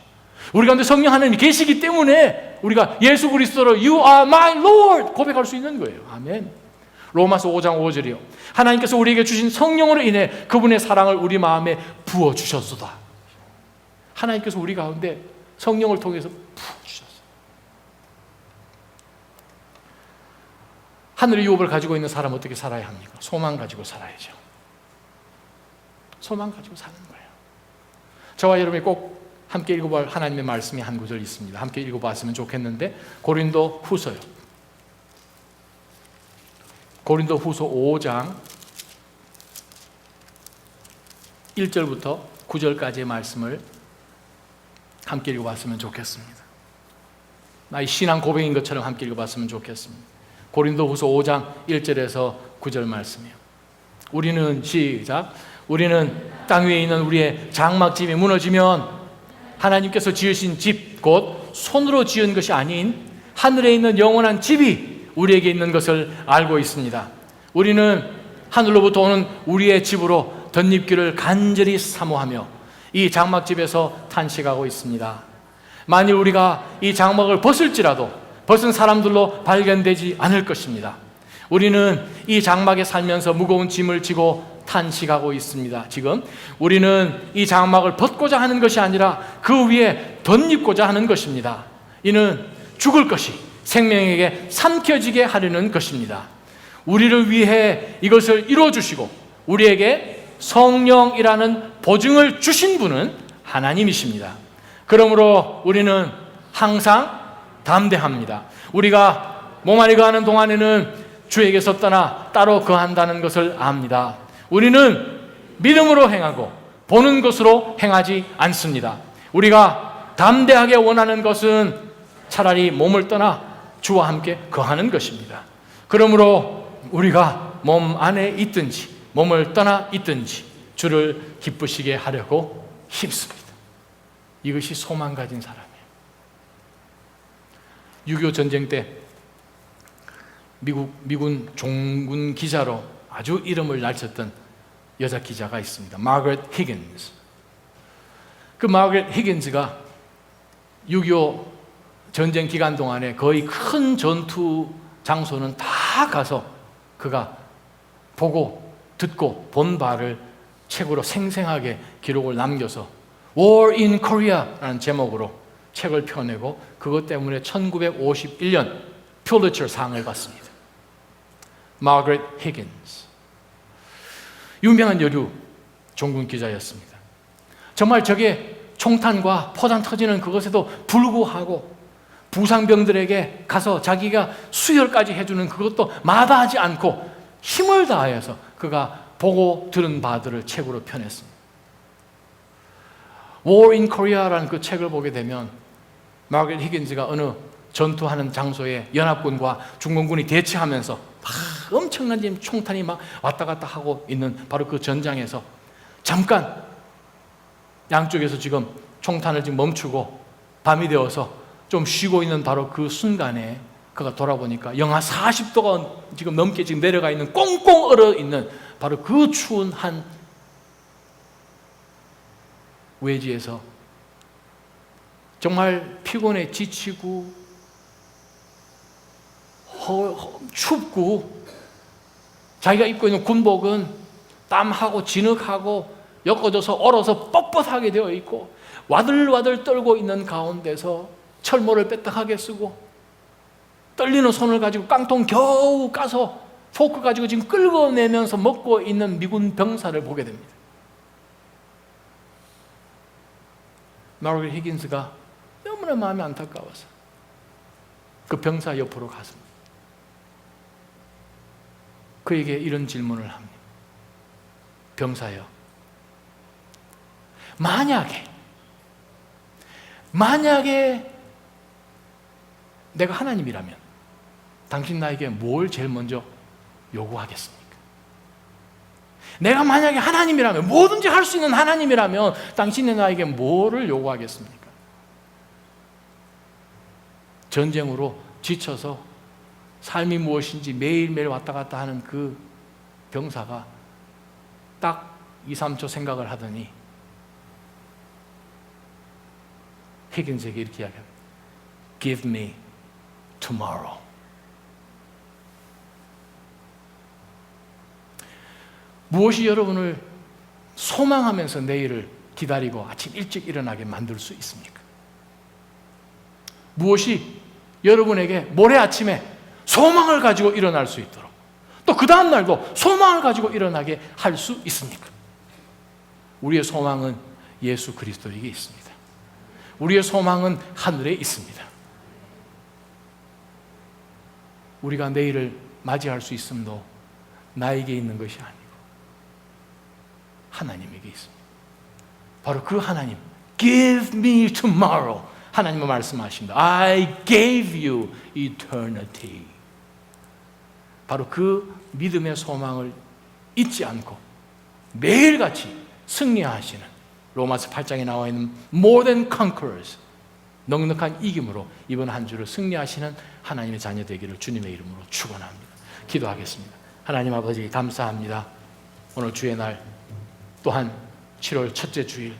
A: 우리 가운데 성령 하나님이 계시기 때문에 우리가 예수 그리스도로 You are my Lord 고백할 수 있는 거예요. 아멘. 로마서 5장 5절이요. 하나님께서 우리에게 주신 성령으로 인해 그분의 사랑을 우리 마음에 부어주셨소다. 하나님께서 우리 가운데 성령을 통해서 부어주셨어요. 하늘의 유업을 가지고 있는 사람은 어떻게 살아야 합니까? 소망 가지고 살아야죠. 소망 가지고 사는 거예요. 저와 여러분이 꼭 함께 읽어볼 하나님의 말씀이 한 구절 있습니다. 함께 읽어봤으면 좋겠는데 고린도 후서요. 고린도 후서 5장 1절부터 9절까지의 말씀을 함께 읽어봤으면 좋겠습니다. 나의 신앙 고백인 것처럼 함께 읽어봤으면 좋겠습니다. 고린도 후서 5장 1절에서 9절 말씀이에요. 우리는 시작. 우리는 땅 위에 있는 우리의 장막집이 무너지면 하나님께서 지으신 집, 곧 손으로 지은 것이 아닌 하늘에 있는 영원한 집이 우리에게 있는 것을 알고 있습니다. 우리는 하늘로부터 오는 우리의 집으로 덧입기를 간절히 사모하며 이 장막집에서 탄식하고 있습니다. 만일 우리가 이 장막을 벗을지라도 벗은 사람들로 발견되지 않을 것입니다. 우리는 이 장막에 살면서 무거운 짐을 지고 탄식하고 있습니다. 지금 우리는 이 장막을 벗고자 하는 것이 아니라 그 위에 덧입고자 하는 것입니다. 이는 죽을 것이 생명에게 삼켜지게 하려는 것입니다. 우리를 위해 이것을 이루어주시고 우리에게 성령이라는 보증을 주신 분은 하나님이십니다. 그러므로 우리는 항상 담대합니다. 우리가 몸 안에 거하는 동안에는 주에게서 떠나 따로 거한다는 것을 압니다. 우리는 믿음으로 행하고 보는 것으로 행하지 않습니다. 우리가 담대하게 원하는 것은 차라리 몸을 떠나 주와 함께 거하는 것입니다. 그러므로 우리가 몸 안에 있든지 몸을 떠나 있든지 주를 기쁘시게 하려고 힘씁니다. 이것이 소망 가진 사람이에요. 6.25 전쟁 때 미군 종군 기자로 아주 이름을 날렸던 여자 기자가 있습니다. 마거렛 히긴스. 그 마거렛 히긴스가 6.25 전쟁 기간 동안에 거의 큰 전투 장소는 다 가서 그가 보고 듣고 본 바를 책으로 생생하게 기록을 남겨서 War in Korea라는 제목으로 책을 펴내고 그것 때문에 1951년 퓰리처 상을 받습니다. 마거렛 히긴스. 유명한 여류 종군 기자였습니다. 정말 저게 총탄과 포탄 터지는 그것에도 불구하고 부상병들에게 가서 자기가 수혈까지 해주는 그것도 마다하지 않고 힘을 다해서 그가 보고 들은 바들을 책으로 펴냈습니다. War in Korea라는 그 책을 보게 되면 마거렛 히긴스가 어느 전투하는 장소에 연합군과 중공군이 대치하면서 막 엄청난 지금 총탄이 막 왔다 갔다 하고 있는 바로 그 전장에서 잠깐 양쪽에서 지금 총탄을 지금 멈추고 밤이 되어서 좀 쉬고 있는 바로 그 순간에 그가 돌아보니까 영하 40도가 지금 넘게 지금 내려가 있는 꽁꽁 얼어 있는 바로 그 추운 한 외지에서 정말 피곤해 지치고 춥고 자기가 입고 있는 군복은 땀하고 진흙하고 엮어져서 얼어서 뻣뻣하게 되어 있고 와들와들 떨고 있는 가운데서 철모를 빼딱하게 쓰고 떨리는 손을 가지고 깡통 겨우 까서 포크 가지고 지금 끌어내면서 먹고 있는 미군 병사를 보게 됩니다. 마거렛 히긴스가 너무나 마음이 안타까워서 그 병사 옆으로 갔습니다. 그에게 이런 질문을 합니다. 병사여, 만약에 내가 하나님이라면 당신 나에게 뭘 제일 먼저 요구하겠습니까? 내가 만약에 하나님이라면, 뭐든지 할 수 있는 하나님이라면 당신이 나에게 뭐를 요구하겠습니까? 전쟁으로 지쳐서 삶이 무엇인지 매일매일 왔다 갔다 하는 그 병사가 딱 2, 3초 생각을 하더니 히긴스에게 이렇게 이야기합니다. Give me tomorrow. 무엇이 여러분을 소망하면서 내일을 기다리고 아침 일찍 일어나게 만들 수 있습니까? 무엇이 여러분에게 모레 아침에 소망을 가지고 일어날 수 있도록, 또 그 다음 날도 소망을 가지고 일어나게 할 수 있습니까? 우리의 소망은 예수 그리스도에게 있습니다. 우리의 소망은 하늘에 있습니다. 우리가 내일을 맞이할 수 있음도 나에게 있는 것이 아니고 하나님에게 있습니다. 바로 그 하나님, Give me tomorrow. 하나님은 말씀하십니다. I gave you eternity. 바로 그 믿음의 소망을 잊지 않고 매일같이 승리하시는, 로마서 8장에 나와 있는 more than conquerors, 넉넉한 이김으로 이번 한 주를 승리하시는 하나님의 자녀 되기를 주님의 이름으로 축원합니다. 기도하겠습니다. 하나님 아버지 감사합니다. 오늘 주의 날 또한 7월 첫째 주일